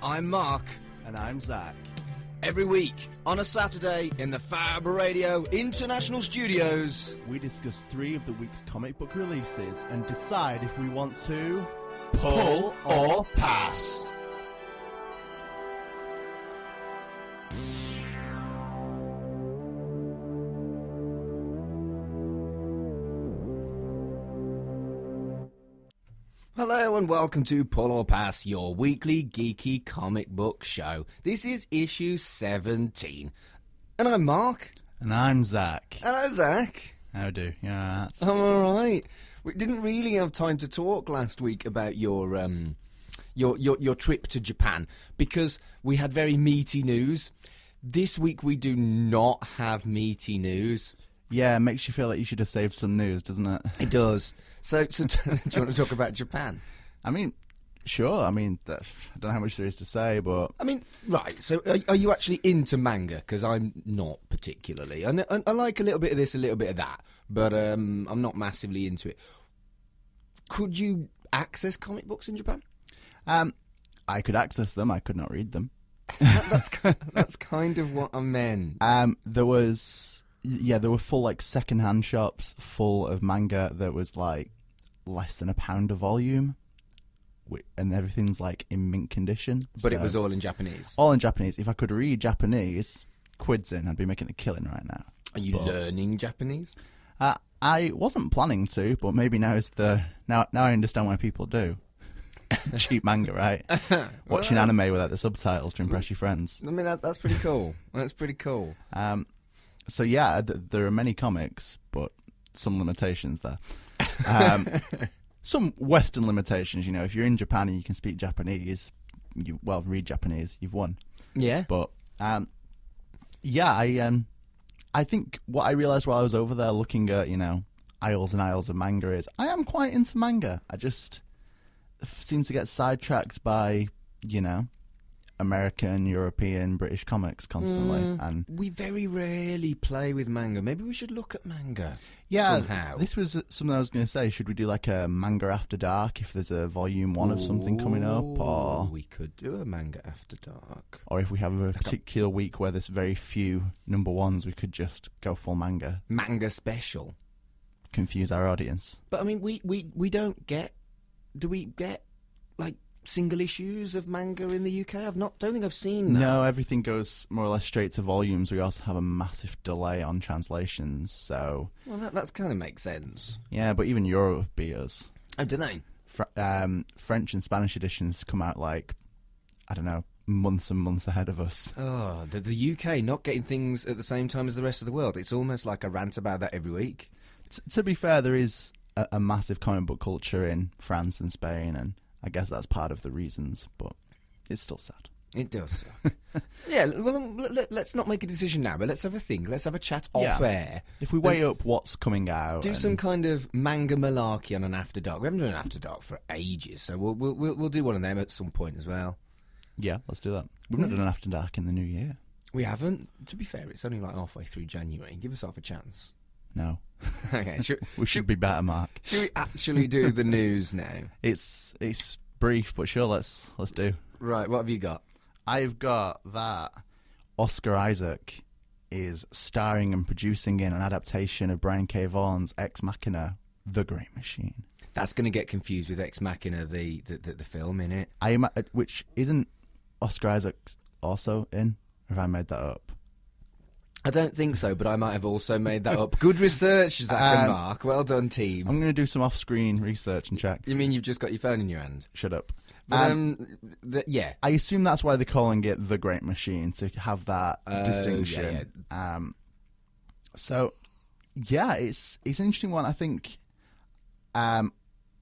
I'm Mark. And I'm Zach. Every week, on a Saturday, in the Fab Radio International Studios, we discuss 3 of the week's comic book releases and decide if we want to pull or pass. Hello and welcome to Pull or Pass, your weekly geeky comic book show. This is issue 17. And I'm Mark. And I'm Zach. Hello, Zach. How do? Yeah, I'm alright. We didn't really have time to talk last week about your trip to Japan because we had very meaty news. This week we do not have meaty news. Yeah, it makes you feel like you should have saved some news, doesn't it? It does. So do you want to talk about Japan? I mean, sure. I mean, I don't know how much there is to say, but... I mean, right, so are you actually into manga? Because I'm not particularly. I like a little bit of this, a little bit of that, but I'm not massively into it. Could you access comic books in Japan? I could access them. I could not read them. That's kind of what I meant. There were full, like, second-hand shops full of manga that was, like, less than £1 a volume, and everything's, like, in mint condition. But it was all in Japanese? All in Japanese. If I could read Japanese, quids in, I'd be making a killing right now. Are you learning Japanese? I wasn't planning to, but maybe now I understand why people do. Cheap manga, right? Watching anime without the subtitles to impress your friends. I mean, that's pretty cool. That's pretty cool. So yeah, there are many comics, but some limitations there. Some Western limitations, you know. If you're in Japan and you can speak Japanese, read Japanese, you've won. Yeah. But I think what I realised while I was over there looking at, you know, aisles and aisles of manga is I am quite into manga. I just seem to get sidetracked by, you know, American, European, British comics constantly. And we very rarely play with manga. Maybe we should look at manga somehow. This was something I was going to say. Should we do like a manga after dark if there's a volume 1 of something coming up? Or we could do a manga after dark. Or if we have a particular week where there's very few number 1s, we could just go full manga. Manga special. Confuse our audience. But I mean, we don't get... Do we get, like, single issues of manga in the UK? Don't think I've seen that. No, everything goes more or less straight to volumes. We also have a massive delay on translations, so... Well, that kind of makes sense. Yeah, but even Europe beat us. Oh, do they? French and Spanish editions come out, like, I don't know, months and months ahead of us. Oh, the UK not getting things at the same time as the rest of the world. It's almost like a rant about that every week. To be fair, there is a massive comic book culture in France and Spain, and I guess that's part of the reasons, but it's still sad. It does. Yeah, well, let's not make a decision now, but let's have a think. Let's have a chat off air. If we weigh up what's coming out, do some kind of manga malarkey on an after dark. We haven't done an after dark for ages, so we'll do one of them at some point as well. Yeah, let's do that. We've not done an after dark in the new year. We haven't. To be fair, it's only like halfway through January. Give us half a chance. No. Okay, we should be better, Mark. Should we actually do the news now? It's brief, but sure, let's do. Right, what have you got? I've got that Oscar Isaac is starring and producing in an adaptation of Brian K. Vaughan's Ex Machina, The Great Machine. That's going to get confused with Ex Machina, the film, innit? Which isn't Oscar Isaac also in? Or have I made that up? I don't think so, but I might have also made that up. Good research, Zach and Mark. Well done, team. I'm going to do some off-screen research and check. You mean you've just got your phone in your hand? Shut up. Yeah. I assume that's why they're calling it The Great Machine, to have that distinction. Yeah. So, yeah, it's an interesting one. I think I'm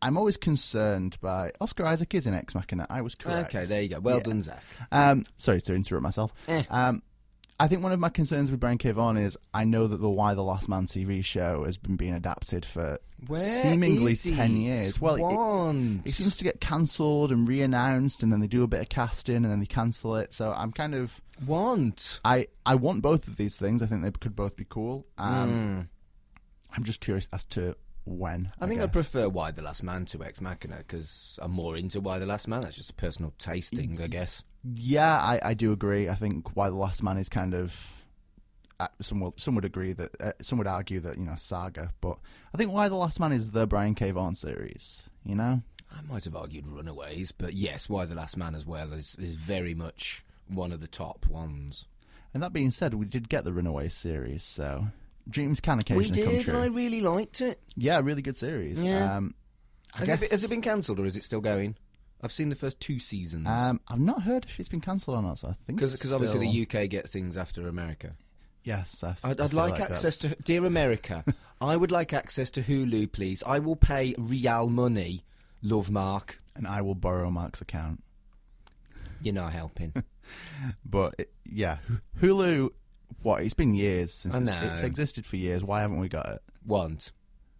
always concerned by... Oscar Isaac is in Ex Machina. I was correct. Okay, there you go. Well done, Zach. Sorry to interrupt myself. I think one of my concerns with Brian K. Vaughan is I know that the Why the Last Man TV show has been being adapted for seemingly 10 years. Well, it seems to get cancelled and re-announced, and then they do a bit of casting, and then they cancel it. So I'm kind of... I want both of these things. I think they could both be cool. I'm just curious as to when. I think I guess. prefer Why the Last Man to Ex Machina because I'm more into Why the Last Man. That's just a personal taste thing, I guess. Yeah, I do agree. I think Why the Last Man is kind of... Some would agree that... some would argue that, saga. But I think Why the Last Man is the Brian K. Vaughan series, I might have argued Runaways, but yes, Why the Last Man as well is very much one of the top ones. And that being said, we did get the Runaways series, so... Dreams can occasionally come true. We did, and I really liked it. Yeah, really good series. Yeah. Has it been cancelled, or is it still going? I've seen the first 2 seasons. I've not heard if it's been cancelled or not, so I think because obviously the UK get things after America. Yes, I'd like access to... Dear America, I would like access to Hulu, please. I will pay real money, love Mark. And I will borrow Mark's account. You're not helping. But, Hulu... What? It's been years since it's existed for years. Why haven't we got it? Want.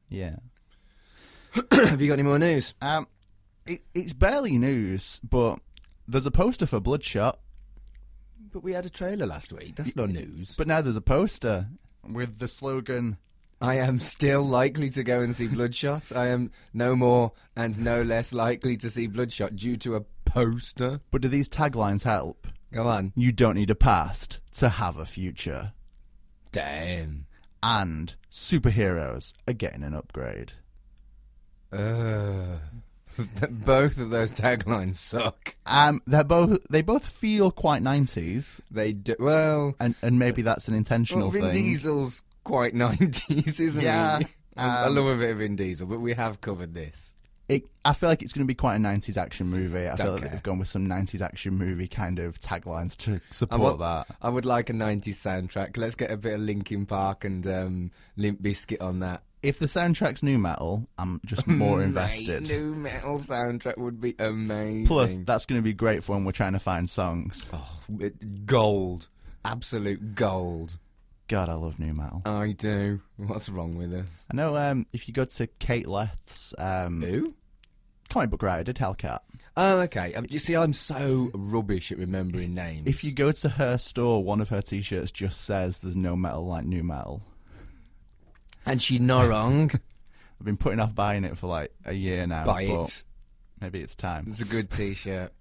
Yeah. Have you got any more news? It's barely news, but there's a poster for Bloodshot. But we had a trailer last week. That's not news. But now there's a poster with the slogan... I am still likely to go and see Bloodshot. I am no more and no less likely to see Bloodshot due to a poster. But do these taglines help? Go on. You don't need a past to have a future. Damn. And superheroes are getting an upgrade. Both of those taglines suck. They both feel quite 90s. They do. Well, and maybe that's an intentional Vin thing. Diesel's quite 90s, isn't he? I love a bit of Vin Diesel, but we have covered this. I feel like it's going to be quite a 90s action movie. I feel like they've gone with some 90s action movie kind of taglines to support that. I would like a 90s soundtrack. Let's get a bit of Linkin Park and Limp Bizkit on that. If the soundtrack's new metal, I'm just more invested. New metal soundtrack would be amazing. Plus, that's going to be great for when we're trying to find songs. Oh, gold. Absolute gold. God, I love new metal. I do. What's wrong with us? I know if you go to Kate Leth's... Who? Comic book writer, did Hellcat. Oh, okay. You see, I'm so rubbish at remembering names. If you go to her store, one of her T-shirts just says there's no metal like new metal. And she's not wrong. I've been putting off buying it for like a year now. Buy it. Maybe it's time. It's a good T-shirt.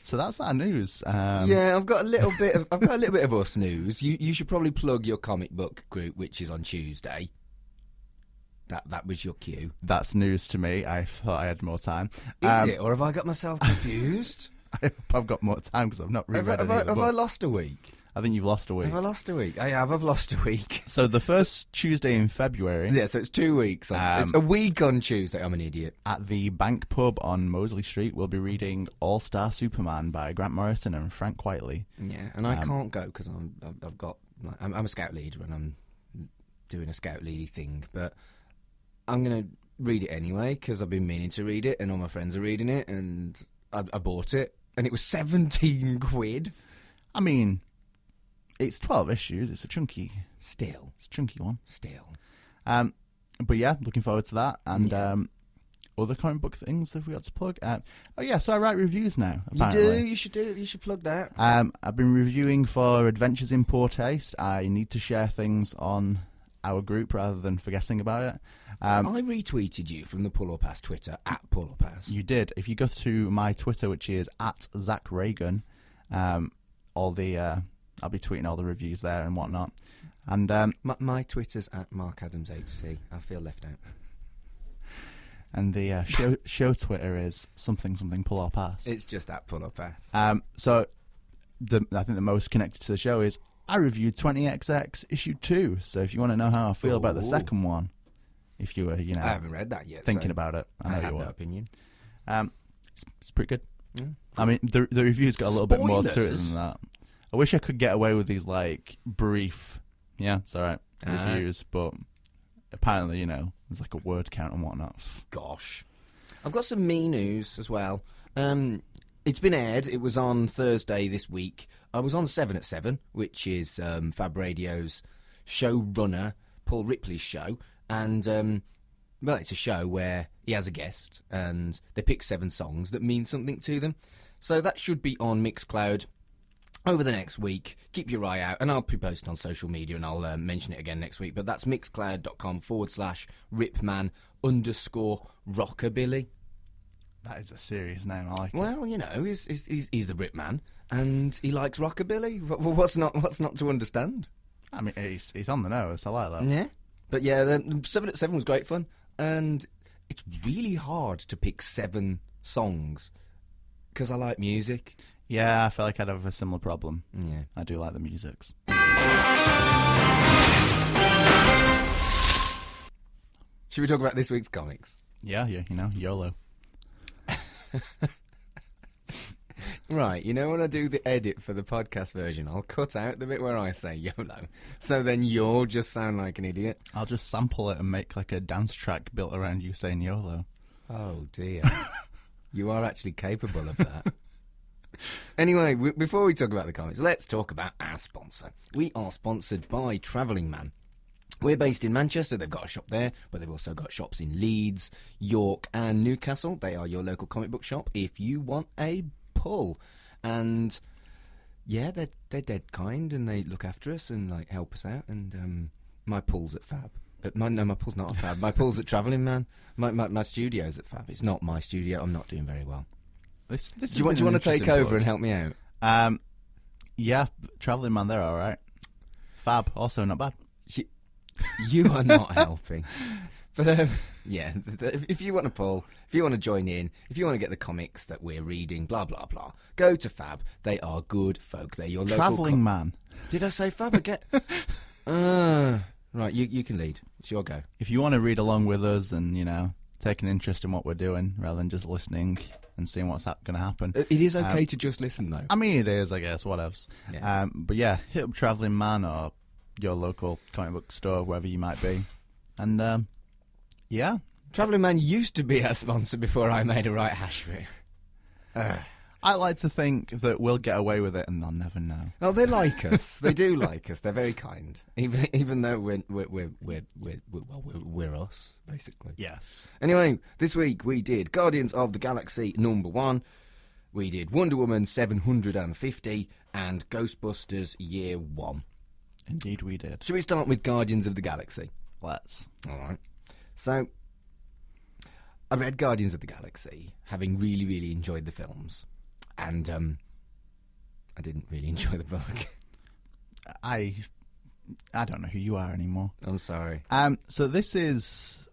So that's our news. Yeah, I've got a little bit of us news. You should probably plug your comic book group, which is on Tuesday. That was your cue. That's news to me. I thought I had more time. Is it, or have I got myself confused? I hope I've got more time because I've not reread any of the book. Have I lost a week? I think you've lost a week. Have I lost a week? I have. I've lost a week. So the first Tuesday in February. Yeah, so it's 2 weeks. It's a week on Tuesday. I'm an idiot. At the Bank Pub on Mosley Street, we'll be reading All-Star Superman by Grant Morrison and Frank Quitely. Yeah, and I can't go because I'm a scout leader and I'm doing a scout leady thing, but I'm going to read it anyway because I've been meaning to read it and all my friends are reading it and I bought it and it was 17 quid. I mean, it's 12 issues. It's a chunky... Still. It's a chunky one. Still. But yeah, looking forward to that. And other comic book things that we got to plug. So I write reviews now, apparently. You do. You should plug that. I've been reviewing for Adventures in Poor Taste. I need to share things on our group rather than forgetting about it. I retweeted you from the Pull or Pass Twitter, at Pull or Pass. You did. If you go to my Twitter, which is at Zach Reagan, I'll be tweeting all the reviews there and whatnot. And my Twitter's at Mark Adams HC. I feel left out. And the show Twitter is something Pull or Pass. It's just at Pull or Pass. So I think the most connected to the show is I reviewed 20XX issue 2. So if you want to know how I feel about the second one, if you were I haven't read that yet. Thinking about it, I know have you no were. opinion. It's pretty good. Mm. I mean, the review's got a little bit more to it Spoilers? than that. I wish I could get away with these like brief, it's all right, reviews, but apparently, there's like a word count and whatnot. Gosh. I've got some me news as well. It's been aired. It was on Thursday this week. I was on 7 at 7, which is Fab Radio's showrunner, Paul Ripley's show. And, it's a show where he has a guest and they pick 7 songs that mean something to them. So that should be on Mixcloud over the next week. Keep your eye out, and I'll be posting on social media, and I'll mention it again next week. But that's mixcloud.com/Ripman_Rockabilly. That is a serious name. I like it. Well, you know, he's the Ripman, and he likes rockabilly. What's not to understand? I mean, he's on the nose. I like that. Yeah. But yeah, the 7 at 7 was great fun, and it's really hard to pick 7 songs because I like music. Yeah, I feel like I'd have a similar problem. Yeah. I do like the musics. Should we talk about this week's comics? Yeah, you know, YOLO. Right, you know when I do the edit for the podcast version, I'll cut out the bit where I say YOLO, so then you'll just sound like an idiot. I'll just sample it and make like a dance track built around you saying YOLO. Oh dear. You are actually capable of that. Anyway, before we talk about the comics, let's talk about our sponsor. We are sponsored by Travelling Man. We're based in Manchester. They've got a shop there, but they've also got shops in Leeds, York and Newcastle. They are your local comic book shop if you want a pull. And yeah, they're dead kind, and they look after us and like help us out. And my pull's at Fab. My pull's not at Fab. My pull's at Travelling Man. My studio's at Fab. It's not my studio. I'm not doing very well. Do you want to take over and help me out? Yeah, Travelling Man, they're all right. Fab, also not bad. You are not helping. But yeah, if you want to pull, if you want to join in, if you want to get the comics that we're reading, blah blah blah, go to Fab. They are good folk. They're your local Travelling Man. Did I say Fab again? Right, you can lead. It's your go. If you want to read along with us and, you know, take an interest in what we're doing rather than just listening and seeing what's going to happen. It is okay to just listen, though. I mean, it is, I guess, whatevs. Yeah. But yeah, hit up Travelling Man or your local comic book store, wherever you might be. And yeah. Travelling Man used to be our sponsor before I made a right hash of it. I like to think that we'll get away with it and they'll never know. Oh, they like us. They do like us. They're very kind, even though we're us, basically. Yes. Anyway, this week we did Guardians of the Galaxy #1. We did Wonder Woman 750 and Ghostbusters Year 1. Indeed, we did. Should we start with Guardians of the Galaxy? Let's. All right. So, I read Guardians of the Galaxy, having really, really enjoyed the films. And I didn't really enjoy the book. I don't know who you are anymore. I'm sorry. So this is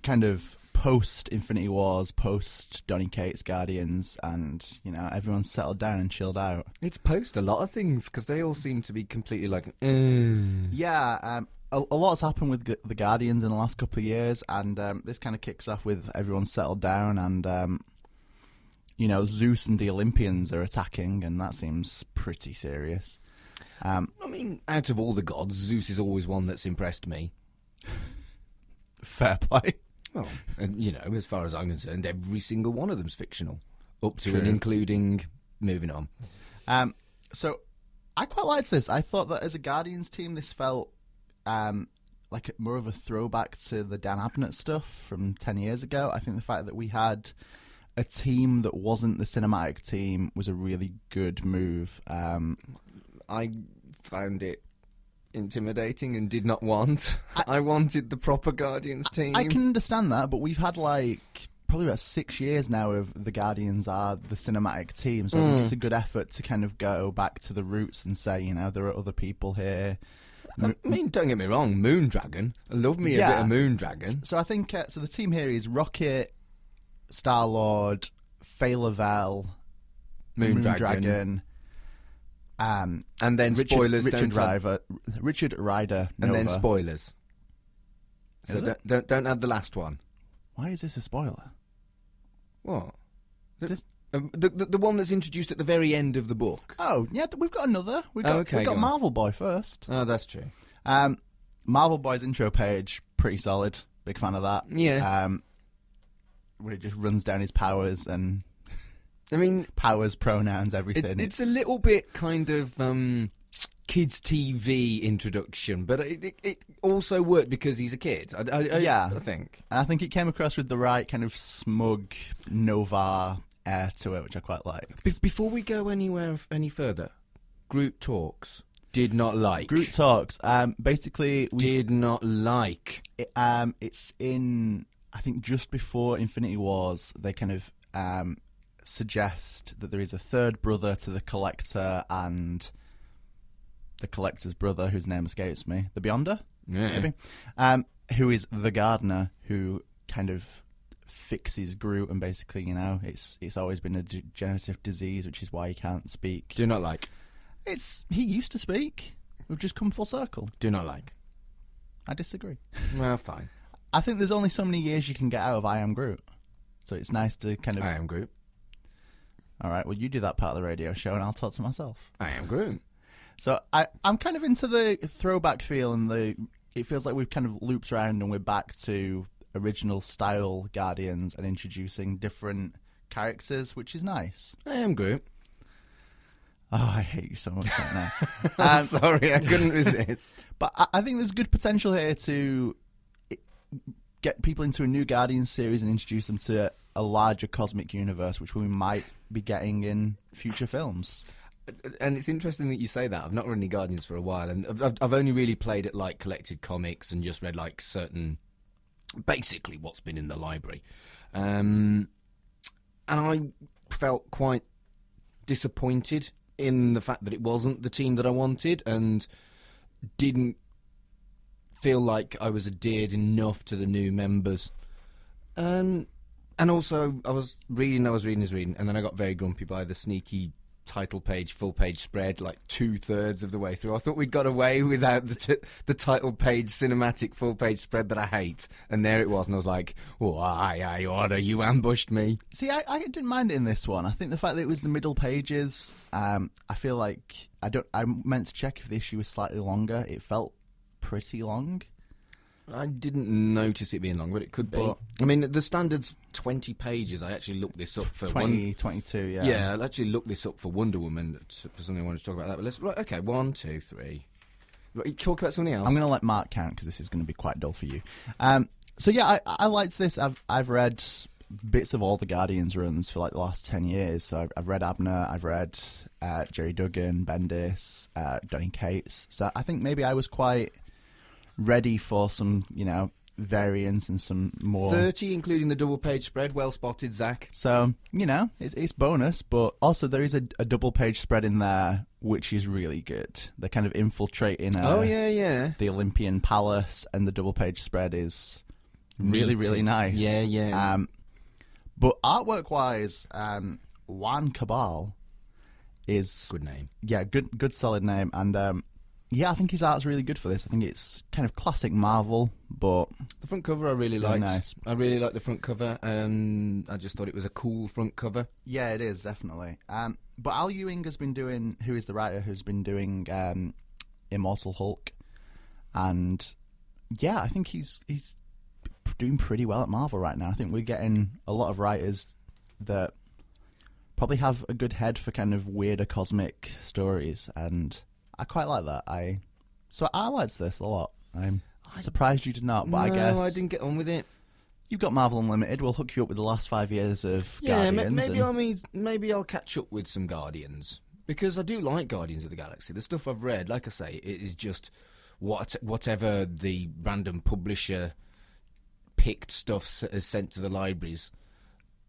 kind of post Infinity Wars, post Donny Cates Guardians, and you know everyone's settled down and chilled out. It's post a lot of things because they all seem to be completely like. Yeah. A lot's happened with the Guardians in the last couple of years, and this kind of kicks off with everyone settled down and. You know, Zeus and the Olympians are attacking, and that seems pretty serious. I mean, out of all the gods, Zeus is always one that's impressed me. Fair play. Well, and, you know, as far as I'm concerned, every single one of them's fictional. Up to True. and including... Moving on. So, I quite liked this. I thought that as a Guardians team, this felt like more of a throwback to the Dan Abnett stuff from 10 years ago. I think the fact that we had... a team that wasn't the cinematic team was a really good move. I found it intimidating and did not want. I wanted the proper Guardians team. I can understand that, but we've had like probably about 6 years now of the Guardians are the cinematic team, so I think it's a good effort to kind of go back to the roots and say, you know, there are other people here. I mean, don't get me wrong, Moondragon. I love me a bit of Moondragon. So I think, so the team here is Rocket, Star-Lord, Faye Lavelle, Moondragon, and then spoilers. Richard Rider, and Nova. then spoilers. Is So don't add the last one. Why is this a spoiler? What? Is The one that's introduced at the very end of the book. Oh, yeah, we've got another. We've got Marvel Boy first. Oh, that's true. Marvel Boy's intro page, pretty solid. Big fan of that. Yeah. Where he just runs down his powers and... I mean... powers, pronouns, everything. It's a little bit kind of kids' TV introduction, but it also worked because he's a kid. I think. And I think it came across with the right kind of smug Nova air to it, which I quite liked. Before we go any further, Groot talks. Did not like. Groot talks. Basically, did not like. It's in, I think, just before Infinity Wars. They kind of suggest that there is a third brother to the Collector and the Collector's brother, whose name escapes me, the Beyonder, maybe, who is the Gardener, who kind of fixes Groot, and basically, you know, it's always been a degenerative disease, which is why he can't speak. Do not like. He used to speak. We've just come full circle. Do not like. I disagree. Well, fine. I think there's only so many years you can get out of I Am Groot. So it's nice to kind of... I am Groot. All right, well, you do that part of the radio show and I'll talk to myself. I am Groot. So I'm kind of into the throwback feel, and it feels like we've kind of looped around and we're back to original style Guardians and introducing different characters, which is nice. I am Groot. Oh, I hate you so much right now. I'm sorry, I couldn't resist. But I think there's good potential here to get people into a new Guardians series and introduce them to a larger cosmic universe, which we might be getting in future films. And it's interesting that you say that. I've not read any Guardians for a while, and I've only really played at like collected comics and just read like certain, basically what's been in the library. And I felt quite disappointed in the fact that it wasn't the team that I wanted, and didn't feel like I was adhered enough to the new members. And also, I was reading, and then I got very grumpy by the sneaky title page, full page spread, like 2/3 of the way through. I thought we'd got away without the title page cinematic full page spread that I hate, and there it was, and I was like, why, Order, you ambushed me. See, I didn't mind it in this one. I think the fact that it was the middle pages, I feel like I meant to check if the issue was slightly longer. It felt pretty long. I didn't notice it being long, but it could be. I mean, the standard's 20 pages. I actually looked this up for 22, yeah. Yeah, I actually looked this up for Wonder Woman, for something I wanted to talk about that. But okay, 1, 2, 3. Right, talk about something else. I'm going to let Mark count, because this is going to be quite dull for you. So yeah, I liked this. I've read bits of all the Guardians runs for like the last 10 years. So I've read Abner, I've read Jerry Duggan, Bendis, Donny Cates. So I think maybe I was quite ready for some, you know, variants and some more. 30, including the double page spread. Well spotted, Zach. So, you know, it's bonus, but also there is a double page spread in there which is really good. They're kind of infiltrating the Olympian Palace, and the double page spread is really, really nice. Yeah. But artwork wise, Juan Cabal is good name. Yeah, good solid name. And yeah, I think his art's really good for this. I think it's kind of classic Marvel, but the front cover I really liked. Nice. I really liked the front cover. I just thought it was a cool front cover. Yeah, it is, definitely. But Al Ewing has been doing, who is the writer who's been doing Immortal Hulk, and yeah, I think he's doing pretty well at Marvel right now. I think we're getting a lot of writers that probably have a good head for kind of weirder cosmic stories, and I quite like that. So I liked this a lot. I'm surprised you did not, but I guess I didn't get on with it. You've got Marvel Unlimited. We'll hook you up with the last 5 years of Guardians. Maybe I'll catch up with some Guardians, because I do like Guardians of the Galaxy. The stuff I've read, like I say, it is just whatever the random publisher picked stuff is sent to the libraries.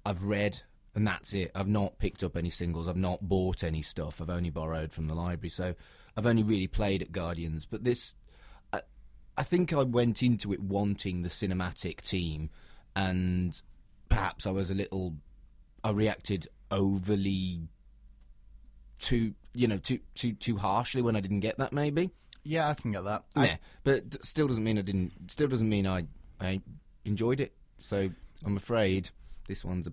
I've read, and that's it. I've not picked up any singles. I've not bought any stuff. I've only borrowed from the library. So I've only really played at Guardians. But this, I think I went into it wanting the cinematic team, and perhaps I reacted overly too harshly when I didn't get that, maybe. Yeah, I can get that. Yeah, but still doesn't mean I enjoyed it. So I'm afraid this one's a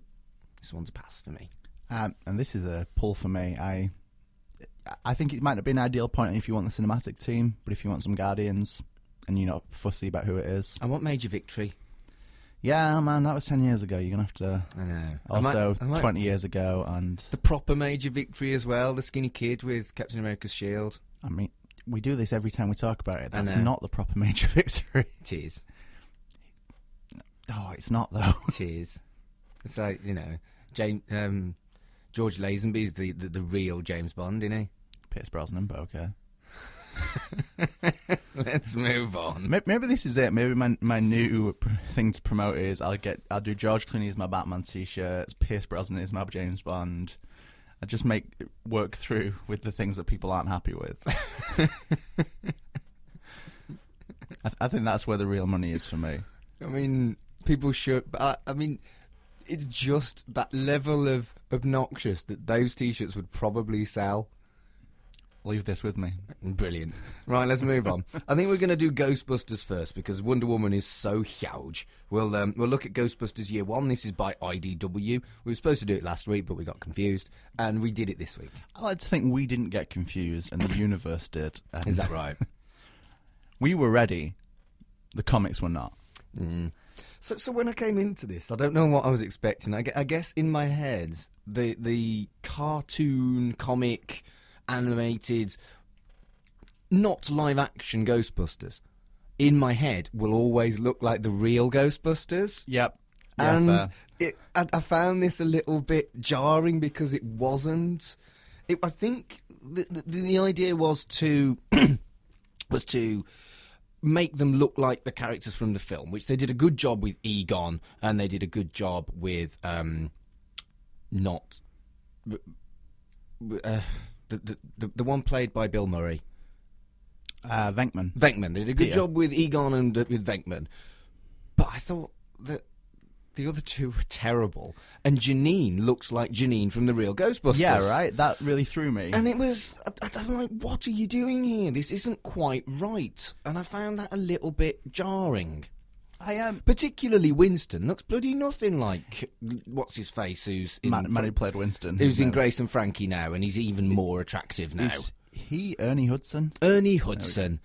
pass for me. And this is a pull for me. I think it might not be an ideal point if you want the cinematic team, but if you want some Guardians and you're not fussy about who it is. I want Major Victory. Yeah, man, that was 10 years ago. You're going to have to... I know. Also, 20 years ago, and... The proper Major Victory as well, the skinny kid with Captain America's shield. I mean, we do this every time we talk about it. That's not the proper Major Victory. It is. Oh, it's not, though. It is. It's like, George Lazenby's the real James Bond, isn't he? Pierce Brosnan, but okay. Let's move on. Maybe this is it. Maybe my new thing to promote is I'll do George Clooney as my Batman t-shirts, Pierce Brosnan as my James Bond. I just work through with the things that people aren't happy with. I think that's where the real money is for me. I mean, people should. I mean, it's just that level of obnoxious that those t-shirts would probably sell. Leave this with me. Brilliant. Right, let's move on. I think we're going to do Ghostbusters first because Wonder Woman is so huge. We'll look at Ghostbusters Year 1. This is by IDW. We were supposed to do it last week, but we got confused, and we did it this week. I like to think we didn't get confused, and the universe did. Is that right? We were ready. The comics were not. Mm. So when I came into this, I don't know what I was expecting. I guess in my head, the cartoon, comic, animated, not live-action Ghostbusters in my head will always look like the real Ghostbusters. Yep. And I found this a little bit jarring because it wasn't. I think the idea was to make them look like the characters from the film, which they did a good job with Egon, and they did a good job with the one played by Bill Murray. Venkman. They did a good job with Egon and with Venkman. But I thought that the other two were terrible. And Janine looks like Janine from the real Ghostbusters. Yeah, right? That really threw me. And it was... I'm like, what are you doing here? This isn't quite right. And I found that a little bit jarring. Particularly Winston looks bloody nothing like what's his face, who's in man who played Winston, who's in Grace and Frankie now, and he's even more attractive now. Is he Ernie Hudson? Ernie Hudson,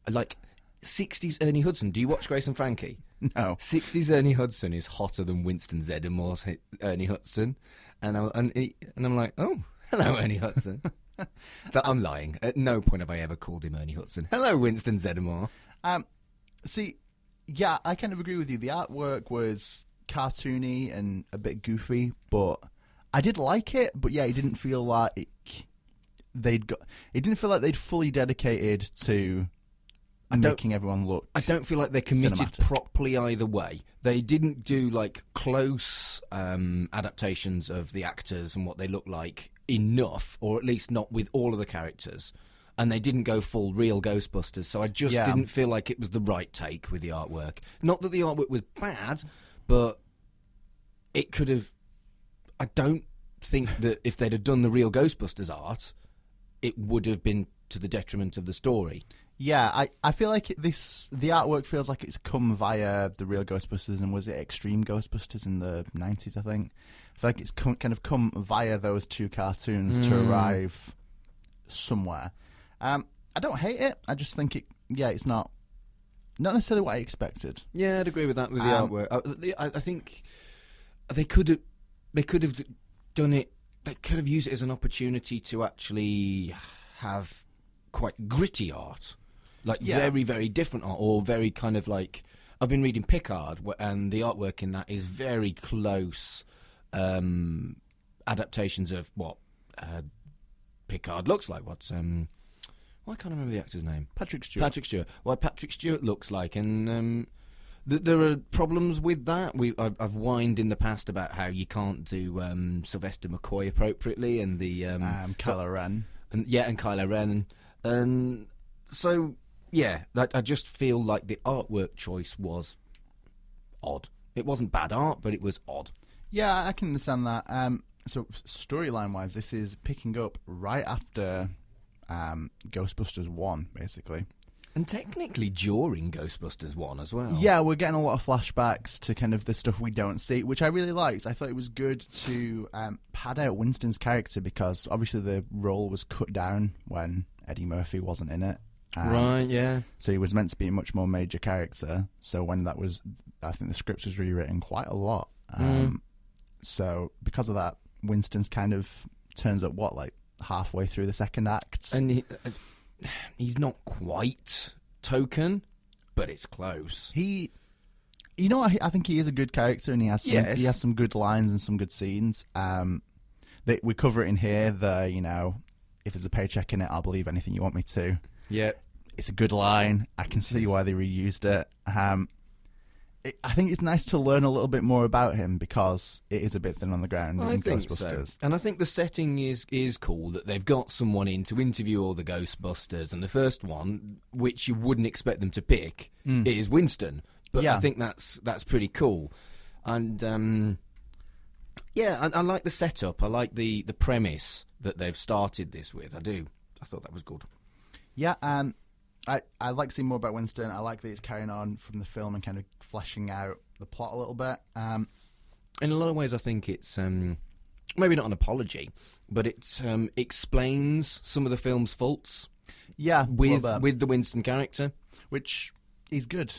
like 60s Ernie Hudson. Do you watch Grace and Frankie? No. 60s Ernie Hudson is hotter than Winston Zeddemoore's Ernie Hudson, and I'm like, oh, hello Ernie Hudson. But I'm lying. At no point have I ever called him Ernie Hudson. Hello Winston Zeddemore. See. Yeah, I kind of agree with you. The artwork was cartoony and a bit goofy, but I did like it. But yeah, it didn't feel like they'd fully dedicated to making everyone look. I don't feel like they committed cinematic. properly either way. They didn't do like close adaptations of the actors and what they look like enough, or at least not with all of the characters. And they didn't go full real Ghostbusters, so I just didn't feel like it was the right take with the artwork. Not that the artwork was bad, but it could have... I don't think that if they'd have done the real Ghostbusters art, it would have been to the detriment of the story. Yeah, I feel like the artwork feels like it's come via the real Ghostbusters, and was it Extreme Ghostbusters in the 90s, I think? I feel like it's kind of come via those two cartoons to arrive somewhere. I don't hate it. I just think it's not necessarily what I expected. Yeah, I'd agree with that with the artwork. I think they could have done it. They could have used it as an opportunity to actually have quite gritty art, like very, very different art, or very kind of like... I've been reading Picard, and the artwork in that is very close adaptations of what Picard looks like. I can't remember the actor's name. Patrick Stewart. What Patrick Stewart looks like, and there are problems with that. I've whined in the past about how you can't do Sylvester McCoy appropriately, and the Kylo Ren, and Kylo Ren, and so I just feel like the artwork choice was odd. It wasn't bad art, but it was odd. Yeah, I can understand that. So storyline wise, this is picking up right after Ghostbusters 1, basically. And technically during Ghostbusters 1 as well. Yeah, we're getting a lot of flashbacks to kind of the stuff we don't see, which I really liked. I thought it was good to pad out Winston's character, because obviously the role was cut down when Eddie Murphy wasn't in it. Right, yeah. So he was meant to be a much more major character. So when that was... I think the script was rewritten quite a lot. So because of that, Winston's kind of turns up, halfway through the second act, and he's not quite Token, but it's close. I think he is a good character, and he has some good lines and some good scenes. We cover it in here. if there's a paycheck in it, I'll believe anything you want me to. Yeah. It's a good line. I can see why they reused it. I think it's nice to learn a little bit more about him because it is a bit thin on the ground in Ghostbusters. So. And I think the setting is cool, that they've got someone in to interview all the Ghostbusters, and the first one, which you wouldn't expect them to pick, is Winston. But I think that's pretty cool. And I like the setup. I like the premise that they've started this with. I do. I thought that was good. Yeah, I like seeing more about Winston. I like that it's carrying on from the film and kind of fleshing out the plot a little bit. In a lot of ways, I think it's maybe not an apology, but it explains some of the film's faults. Yeah, with the Winston character, which is good.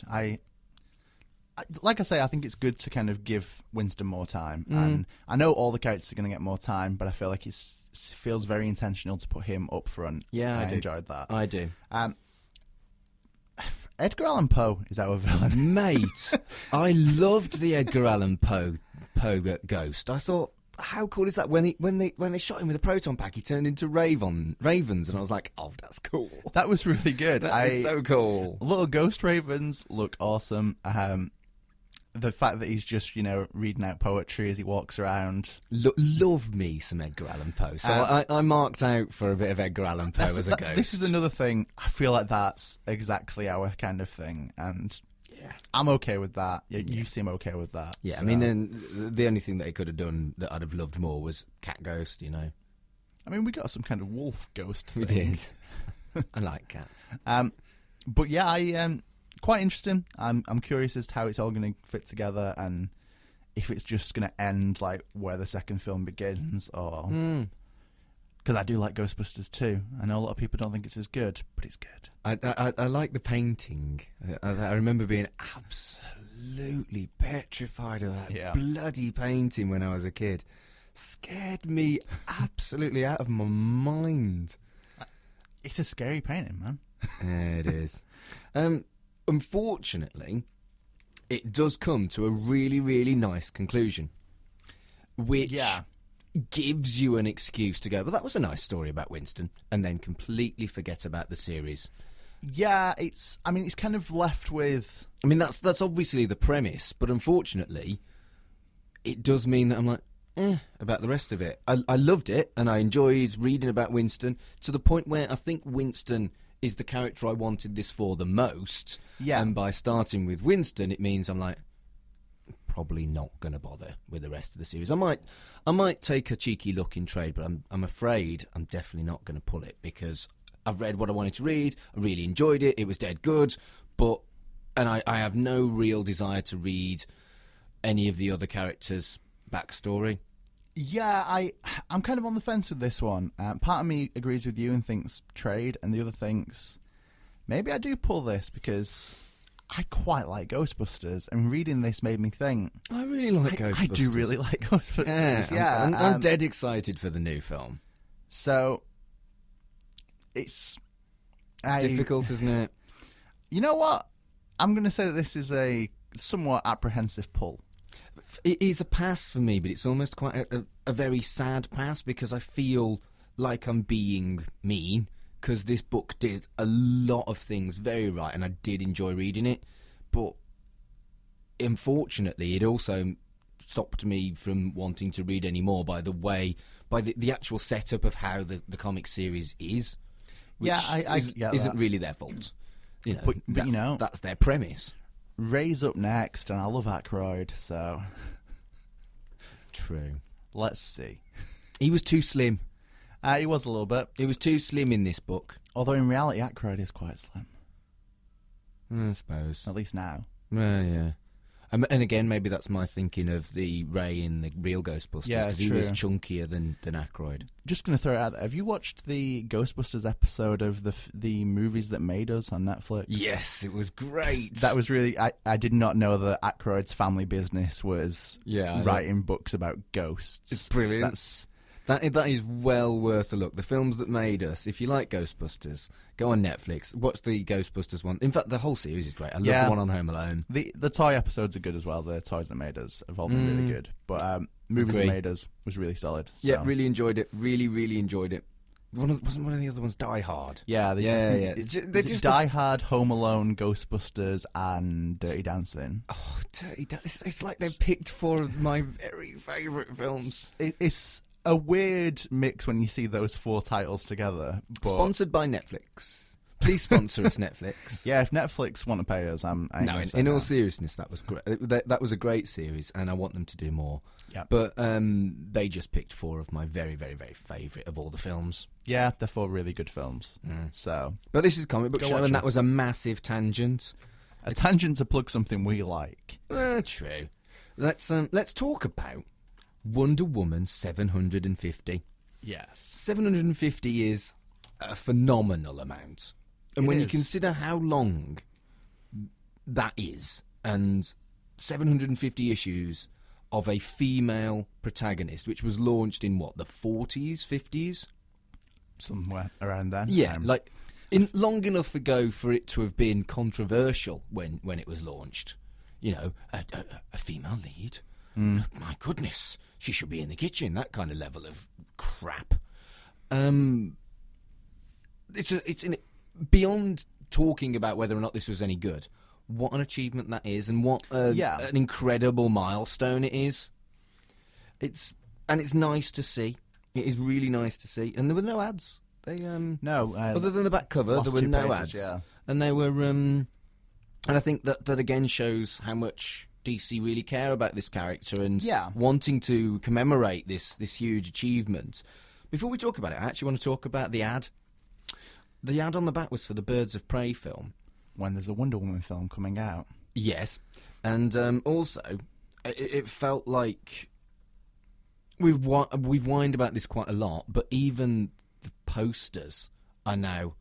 Like I say, I think it's good to kind of give Winston more time. And I know all the characters are going to get more time, but I feel like it feels very intentional to put him up front. Yeah, I enjoyed that. I do. Edgar Allan Poe is our villain. Mate, I loved the Edgar Allan Poe ghost. I thought, how cool is that? When they shot him with a proton pack, he turned into ravens, and I was like, oh, that's cool. That was really good. That is so cool. Little ghost ravens look awesome. The fact that he's just, reading out poetry as he walks around. Love me some Edgar Allan Poe. So I marked out for a bit of Edgar Allan Poe as a ghost. This is another thing. I feel like that's exactly our kind of thing. And I'm okay with that. You seem okay with that. Yeah, so. I mean, then the only thing that he could have done that I'd have loved more was Cat Ghost, I mean, we got some kind of wolf ghost thing. We did. I like cats. But yeah, quite interesting. I'm curious as to how it's all going to fit together and if it's just going to end like where the second film begins, or because I do like Ghostbusters too. I know a lot of people don't think it's as good, but it's good. I like the painting. I remember being absolutely petrified of that bloody painting when I was a kid. Scared me absolutely out of my mind. It's a scary painting, man. Yeah, it is. Unfortunately, it does come to a really, really nice conclusion, which gives you an excuse to go, well, that was a nice story about Winston, and then completely forget about the series. Yeah, it's kind of left with... I mean, that's obviously the premise, but unfortunately, it does mean that I'm like, about the rest of it. I loved it, and I enjoyed reading about Winston, to the point where I think Winston is the character I wanted this for the most. Yeah. And by starting with Winston, it means I'm like, probably not going to bother with the rest of the series. I might take a cheeky look in trade, but I'm afraid I'm definitely not going to pull it, because I've read what I wanted to read. I really enjoyed it. It was dead good. And I have no real desire to read any of the other characters' backstory. Yeah, I'm kind of on the fence with this one. Part of me agrees with you and thinks trade, and the other thinks maybe I do pull this because I quite like Ghostbusters, and reading this made me think I really like Ghostbusters. I do really like Ghostbusters. Yeah, I'm dead excited for the new film. So it's difficult, isn't it? You know what? I'm going to say that this is a somewhat apprehensive pull. It is a pass for me, but it's almost quite a very sad pass, because I feel like I'm being mean, because this book did a lot of things very right, and I did enjoy reading it, but unfortunately it also stopped me from wanting to read any more by the actual setup of how the comic series is, which isn't really their fault. But that's their premise. Ray's up next, and I love Aykroyd, so... True. Let's see. He was too slim. He was a little bit. He was too slim in this book. Although in reality, Aykroyd is quite slim. I suppose. At least now. Yeah. And again, maybe that's my thinking of the Ray in the real Ghostbusters, because he was chunkier than Aykroyd. Just going to throw it out there. Have you watched the Ghostbusters episode of the movies that made us on Netflix? Yes, it was great. That was really... I did not know that Aykroyd's family business was writing books about ghosts. It's brilliant. That is well worth a look. The films that made us. If you like Ghostbusters, go on Netflix. Watch the Ghostbusters one. In fact, the whole series is great. I love the one on Home Alone. The toy episodes are good as well. The toys that made us have all been really good. But movies that made us was really solid. So. Yeah, really enjoyed it. Really, really enjoyed it. Wasn't one of the other ones Die Hard? Yeah, They're just Die Hard, Home Alone, Ghostbusters, and Dirty Dancing. Oh, Dirty Dancing! It's like they picked 4 of my very favourite films. It's a weird mix when you see those 4 titles together. But Sponsored by Netflix. Please sponsor us, Netflix. Yeah, if Netflix want to pay us, in all seriousness, that was great. That was a great series, and I want them to do more. Yeah. But they just picked 4 of my very, very, very favourite of all the films. Yeah, they're 4 really good films. So, but this is Comic Book Show, and that was a massive tangent. A tangent to plug something we like. True. Let's talk about Wonder Woman 750. Yes. 750 is a phenomenal amount. And when you consider how long that is, and 750 issues of a female protagonist, which was launched in, the 40s, 50s? Somewhere around then. Yeah, long enough ago for it to have been controversial when it was launched. You know, a female lead. My goodness, she should be in the kitchen, that kind of level of crap. Beyond talking about whether or not this was any good, what an achievement that is, and what an incredible milestone it is. It's nice to see. It is really nice to see, and there were no ads. Other than the back cover, there were no ads. Yeah. And they were, and I think that again shows how much DC really care about this character and wanting to commemorate this huge achievement. Before we talk about it, I actually want to talk about the ad. The ad on the back was for the Birds of Prey film. When there's a Wonder Woman film coming out. Yes. And also, it felt like we've whined about this quite a lot, but even the posters are now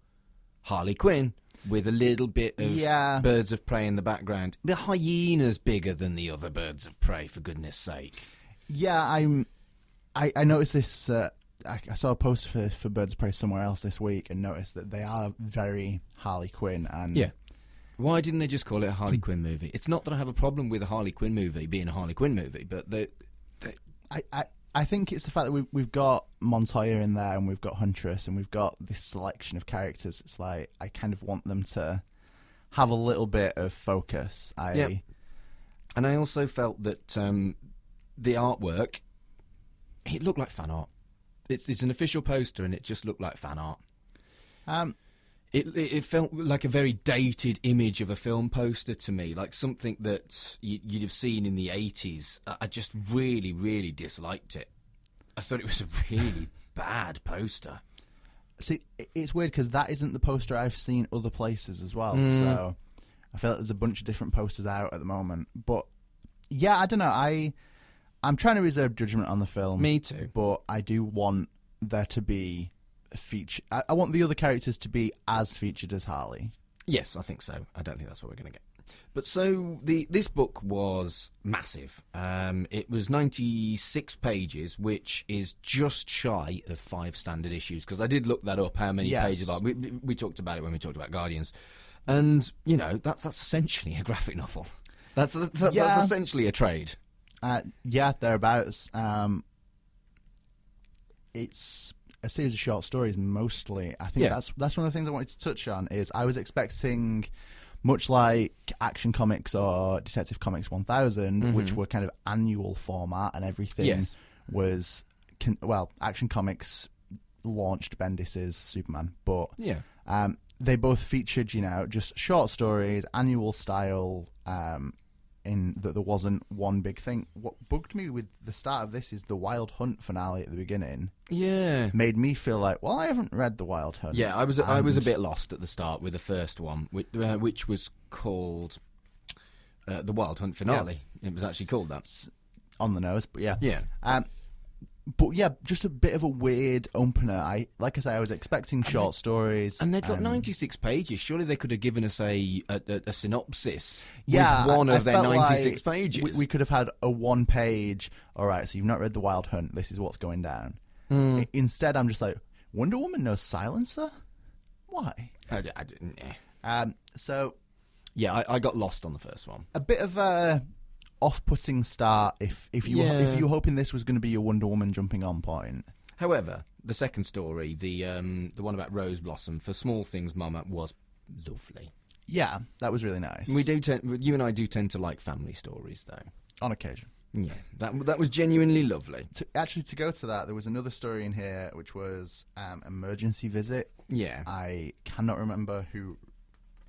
Harley Quinn with a little bit of Birds of Prey in the background. The hyena's bigger than the other Birds of Prey, for goodness sake. Yeah, I noticed this... I saw a post for Birds of Prey somewhere else this week and noticed that they are very Harley Quinn. And yeah. Why didn't they just call it a Harley Quinn movie? It's not that I have a problem with a Harley Quinn movie being a Harley Quinn movie, but I think it's the fact that we've got Montoya in there and we've got Huntress and we've got this selection of characters. It's like I kind of want them to have a little bit of focus. And I also felt that the artwork, it looked like fan art. It's an official poster, and it just looked like fan art. It felt like a very dated image of a film poster to me, like something that you'd have seen in the 80s. I just really, really disliked it. I thought it was a really bad poster. See, it's weird because that isn't the poster I've seen other places as well. So I feel like there's a bunch of different posters out at the moment. But yeah, I don't know. I'm trying to reserve judgment on the film. Me too. But I do want there to be a feature. I want the other characters to be as featured as Harley. Yes, I think so. I don't think that's what we're going to get. But so this book was massive. It was 96 pages, which is just shy of 5 standard issues, because I did look that up, how many pages are. We talked about it when we talked about Guardians. And, you know, that's essentially a graphic novel. That's essentially a trade. Thereabouts. It's a series of short stories mostly. I think that's one of the things I wanted to touch on. Is I was expecting, much like Action Comics or Detective Comics 1000, which were kind of annual format and everything was Action Comics launched Bendis's Superman, but they both featured, you know, just short stories, annual style. In that there wasn't one big thing. What bugged me with the start of this is the Wild Hunt finale at the beginning. Yeah, made me feel like, well, I haven't read the Wild Hunt. Yeah, I was a bit lost at the start with the first one, which was called the Wild Hunt finale. Yeah. It was actually called that. On the nose, but yeah. But yeah, just a bit of a weird opener. Like I say, I was expecting short stories, and they'd got 96 pages. Surely they could have given us a synopsis. Yeah, with one of their 96 pages. We could have had a 1-page. All right, so you've not read the Wild Hunt. This is what's going down. Instead, I'm just like, Wonder Woman knows Silencer. Why? I didn't. So yeah, I got lost on the first one. A bit of a off-putting start if you were hoping this was going to be your Wonder Woman jumping on point. However, the second story, the one about Rose Blossom, For Small Things Mama, was lovely. Yeah, that was really nice. You and I do tend to like family stories, though. On occasion. Yeah, that was genuinely lovely. To go to that, there was another story in here, which was Emergency Visit. Yeah. I cannot remember who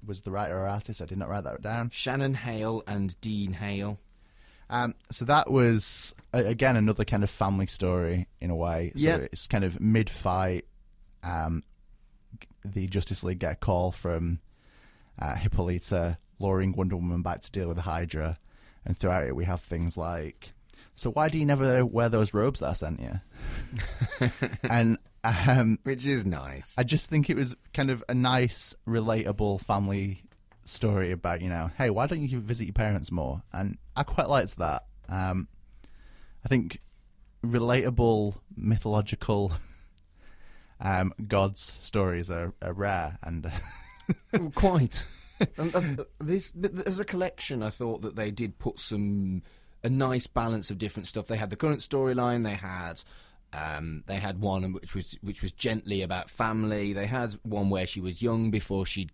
was the writer or artist. I did not write that down. Shannon Hale and Dean Hale. So that was, again, another kind of family story in a way. So it's kind of mid-fight. The Justice League get a call from Hippolyta luring Wonder Woman back to deal with the Hydra. And throughout it, we have things like, so why do you never wear those robes that I sent you? And which is nice. I just think it was kind of a nice, relatable family story about, hey, why don't you visit your parents more? And I quite liked that. I think relatable, mythological gods stories are rare. And quite. As a collection, I thought that they did put a nice balance of different stuff. They had the current storyline. They had one which was gently about family. They had one where she was young before she'd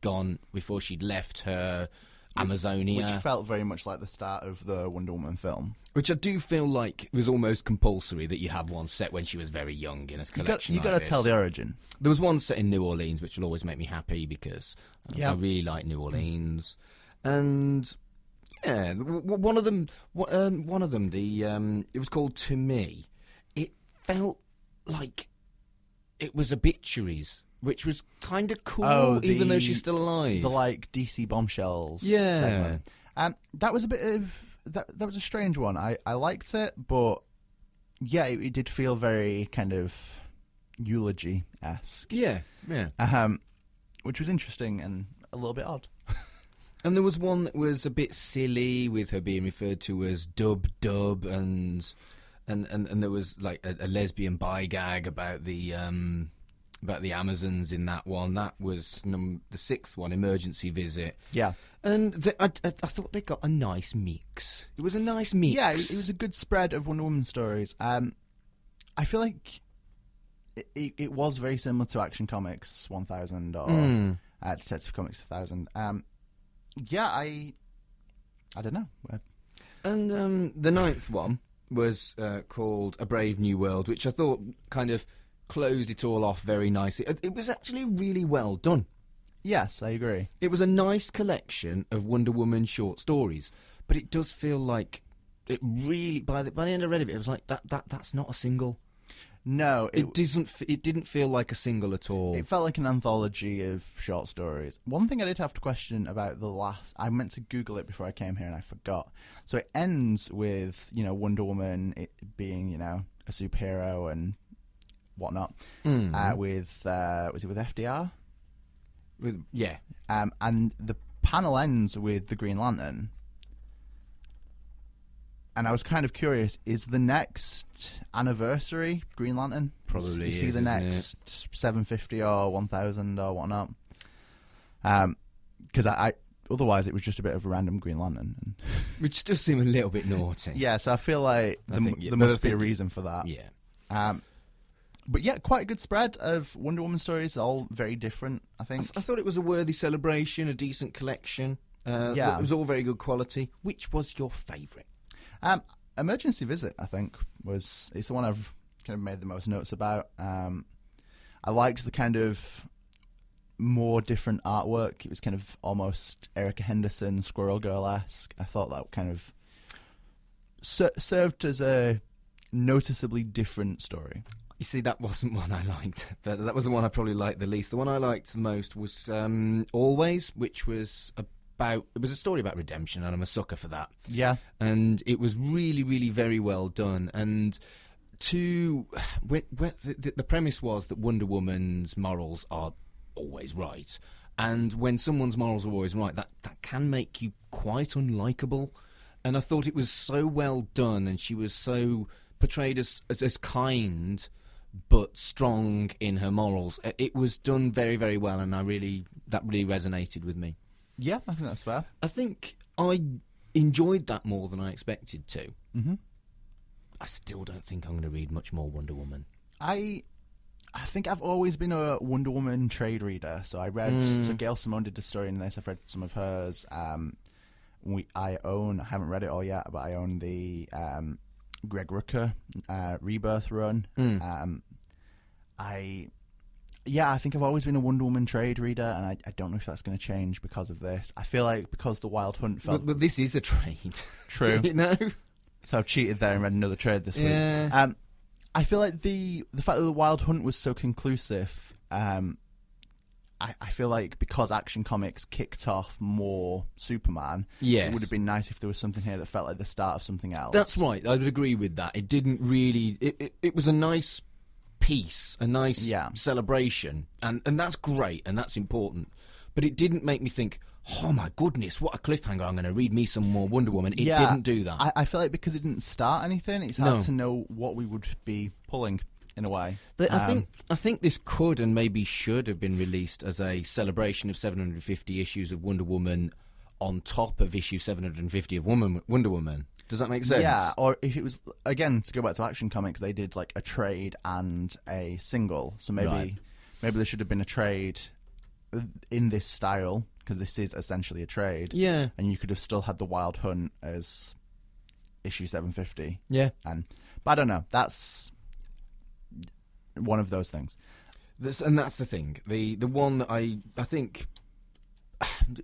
left her Amazonia, which felt very much like the start of the Wonder Woman film. Which I do feel like it was almost compulsory that you have one set when she was very young in a collection. You got to tell the origin. There was one set in New Orleans, which will always make me happy because I really like New Orleans, and yeah, one of them. It was called To Me. It felt like it was obituaries, which was kind of cool, even though she's still alive. The DC Bombshells segment. That was a bit of that was a strange one. I liked it, but yeah, it did feel very kind of eulogy-esque. Yeah. Which was interesting and a little bit odd. And there was one that was a bit silly, with her being referred to as Dub, and there was like a lesbian bi gag about the Amazons in that one. That was the sixth one, Emergency Visit. Yeah. And I thought they got a nice mix. It was a nice mix. Yeah, it was a good spread of Wonder Woman stories. I feel like it was very similar to Action Comics 1000 or Detective Comics 1000. Yeah, I don't know. And the ninth one was called A Brave New World, which I thought kind of closed it all off very nicely. It was actually really well done. Yes, I agree. It was a nice collection of Wonder Woman short stories, but it does feel like it really, by the end I read of it, it was like that's not a single. No, it didn't feel like a single at all. It felt like an anthology of short stories. One thing I did have to question about I meant to Google it before I came here and I forgot. So it ends with, Wonder Woman being, a superhero and whatnot. Was it with FDR? Yeah. And the panel ends with the Green Lantern. And I was kind of curious, is the next anniversary Green Lantern? Probably is he the next 750 or 1000 or whatnot? Because otherwise it was just a bit of a random Green Lantern. Which does seem a little bit naughty. Yeah, so I feel like there must be a reason for that. Yeah. But yeah, quite a good spread of Wonder Woman stories, all very different, I think. I thought it was a worthy celebration, a decent collection. It was all very good quality. Which was your favourite? Emergency Visit, I think, it's the one I've kind of made the most notes about. I liked the kind of more different artwork. It was kind of almost Erica Henderson, Squirrel Girl-esque. I thought that kind of served as a noticeably different story. You see, that wasn't one I liked. That was the one I probably liked the least. The one I liked the most was Always, which was it was a story about redemption, and I'm a sucker for that. Yeah. And it was really, really very well done. And the premise was that Wonder Woman's morals are always right. And when someone's morals are always right, that can make you quite unlikable. And I thought it was so well done, and she was so portrayed as kind but strong in her morals. It was done very, very well, and that really resonated with me. Yeah, I think that's fair. I think I enjoyed that more than I expected to. Mm-hmm. I still don't think I'm going to read much more Wonder Woman. I think I've always been a Wonder Woman trade reader. So I read. So Gail Simone did a story in this. I've read some of hers. I haven't read it all yet, but I own the Greg Rucka Rebirth run. I think I've always been a Wonder Woman trade reader, and I don't know if that's going to change because of this. I feel like because the Wild Hunt felt... But this is a trade. True. You know? So I've cheated there and read another trade this week. Yeah. I feel like the fact that the Wild Hunt was so conclusive, I feel like because Action Comics kicked off more Superman, yes, it would have been nice if there was something here that felt like the start of something else. That's right. I would agree with that. It didn't really... It was a nice piece, a nice celebration, and that's great, and that's important. But it didn't make me think, oh my goodness, what a cliffhanger, I'm going to read me some more Wonder Woman. It didn't do that. I feel like because it didn't start anything, it's hard to know what we would be pulling, in a way. I think this could and maybe should have been released as a celebration of 750 issues of Wonder Woman on top of issue 750 of Wonder Woman. Does that make sense? Yeah, or if it was, again, to go back to Action Comics, they did like a trade and a single. So maybe there should have been a trade in this style, because this is essentially a trade. Yeah. And you could have still had the Wild Hunt as issue 750. Yeah. But I don't know. That's one of those things. And that's the thing. The one that I think,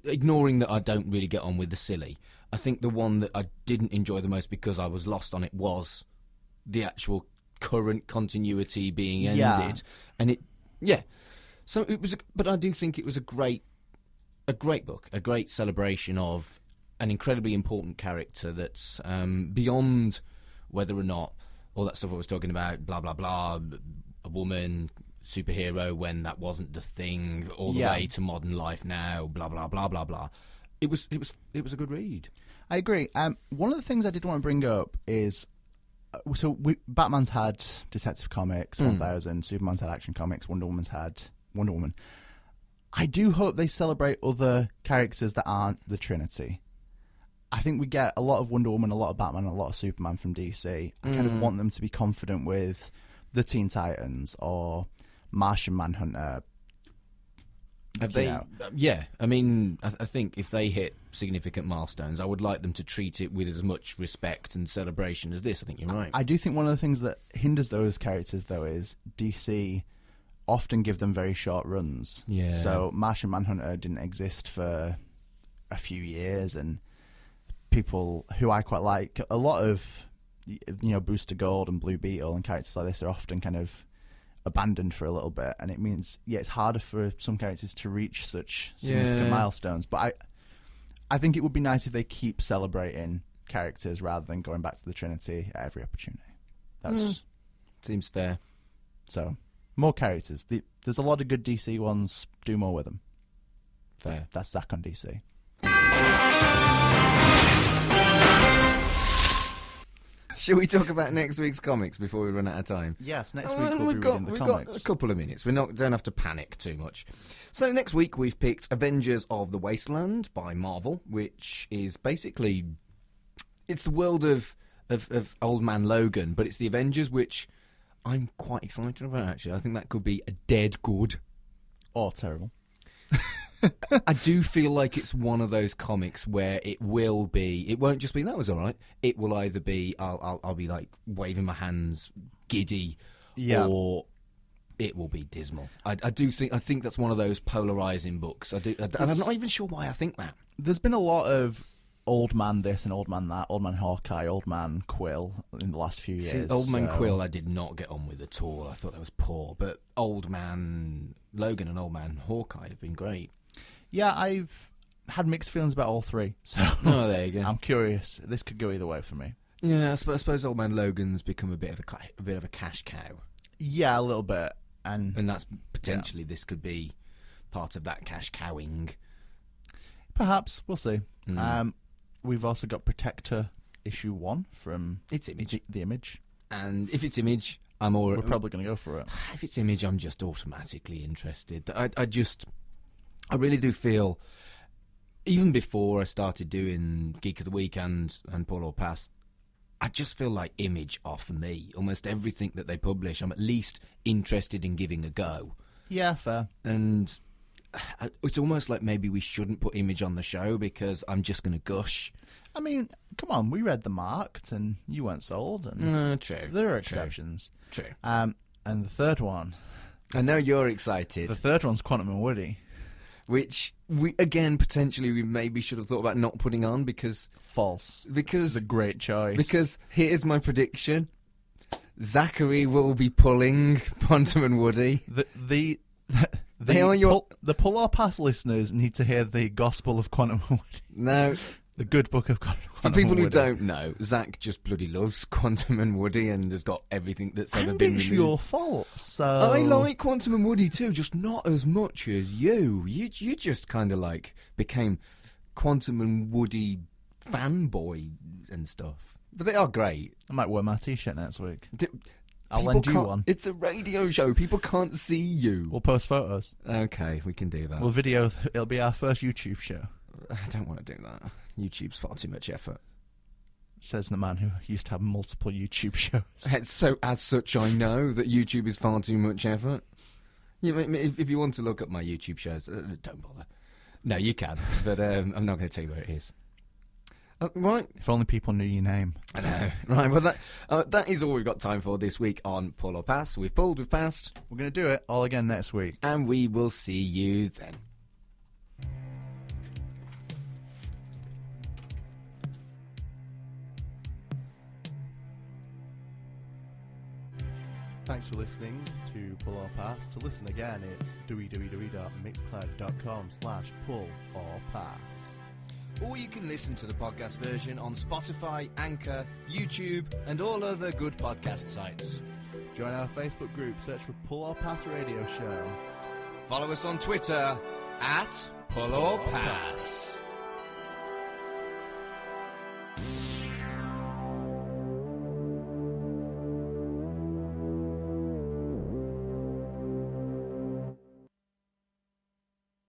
ignoring that I don't really get on with the silly, I think the one that I didn't enjoy the most because I was lost on it was the actual current continuity being ended. Yeah. And so it was, but I do think it was a great book, a great celebration of an incredibly important character that's beyond whether or not all that stuff I was talking about, blah blah blah, a woman, superhero when that wasn't the thing, all the way to modern life now, blah blah blah blah blah. It was a good read. I agree. One of the things I did want to bring up is, Batman's had Detective Comics 1000, Superman's had Action Comics, Wonder Woman's had Wonder Woman. I do hope they celebrate other characters that aren't the Trinity. I think we get a lot of Wonder Woman, a lot of Batman, a lot of Superman from DC. I kind of want them to be confident with the Teen Titans or Martian Manhunter. Have they? Yeah, I mean, I think if they hit significant milestones, I would like them to treat it with as much respect and celebration as this. I think you're right. I do think one of the things that hinders those characters, though, is DC often give them very short runs. Yeah. So Martian Manhunter didn't exist for a few years, and people who I quite like, a lot of, Booster Gold and Blue Beetle and characters like this are often kind of abandoned for a little bit, and it means it's harder for some characters to reach such significant milestones. But I think it would be nice if they keep celebrating characters rather than going back to the Trinity at every opportunity. That's seems fair. So more characters. There's a lot of good DC ones. Do more with them. Fair. That's Zach on DC. Shall we talk about next week's comics before we run out of time? Yes, next week we'll be reading the comics. We've got a couple of minutes. Don't have to panic too much. So next week we've picked Avengers of the Wasteland by Marvel, which is basically, it's the world of Old Man Logan, but it's the Avengers, which I'm quite excited about, actually. I think that could be a dead good. Or terrible. I do feel like it's one of those comics where it won't just be, that was all right. It will either be, I'll be like waving my hands giddy, or it will be dismal. I think that's one of those polarizing books. And I'm not even sure why I think that. There's been a lot of old man this and old man that, old man Hawkeye, old man Quill in the last few years. Old man Quill I did not get on with at all. I thought that was poor. But old man Logan and old man Hawkeye have been great. Yeah, I've had mixed feelings about all three. So there you go. I'm curious. This could go either way for me. Yeah, I suppose old man Logan's become a bit of a cash cow. Yeah, a little bit, and that's potentially this could be part of that cash cowing. Perhaps we'll see. We've also got Protector issue 1 from It's Image. The Image, and if it's Image, we're probably going to go for it. If it's Image, I'm just automatically interested. I really do feel, even before I started doing Geek of the Week and Paul or Pass, I just feel like Image are for me. Almost everything that they publish, I'm at least interested in giving a go. Yeah, fair. And it's almost like maybe we shouldn't put Image on the show because I'm just going to gush. I mean, come on, we read The Marked and you weren't sold. And true. There are exceptions. True. And the third one. I know you're excited. The third one's Quantum and Woody. Which, we maybe should have thought about not putting on because... False. Because... It's a great choice. Because here's my prediction. Zachary will be pulling Quantum and Woody. The Pull or Pass listeners need to hear the Gospel of Quantum and Woody. No. The good book of Quantum For people who Woody. don't know, Zach just bloody loves Quantum and Woody and has got everything that's ever been released. It's your fault, so... I like Quantum and Woody too, just not as much as you. You just kind of like became Quantum and Woody fanboy and stuff. But they are great. I might wear my t-shirt next week. I'll People lend you can't- one. It's a radio show. People can't see you. We'll post photos. Okay, we can do that. We'll video. It'll be our first YouTube show. I don't want to do that. YouTube's far too much effort. Says the man who used to have multiple YouTube shows. So, as such, I know that YouTube is far too much effort. If you want to look up my YouTube shows, don't bother. No, you can, but I'm not going to tell you where it is. Right. If only people knew your name. I know. Right, well, that is all we've got time for this week on Pull or Pass. We've pulled, we've passed. We're going to do it all again next week. And we will see you then. Thanks for listening to Pull or Pass. To listen again, it's www.mixcloud.com/pull-or-pass. Or you can listen to the podcast version on Spotify, Anchor, YouTube, and all other good podcast sites. Join our Facebook group, search for Pull or Pass Radio Show. Follow us on Twitter @PullOrPass.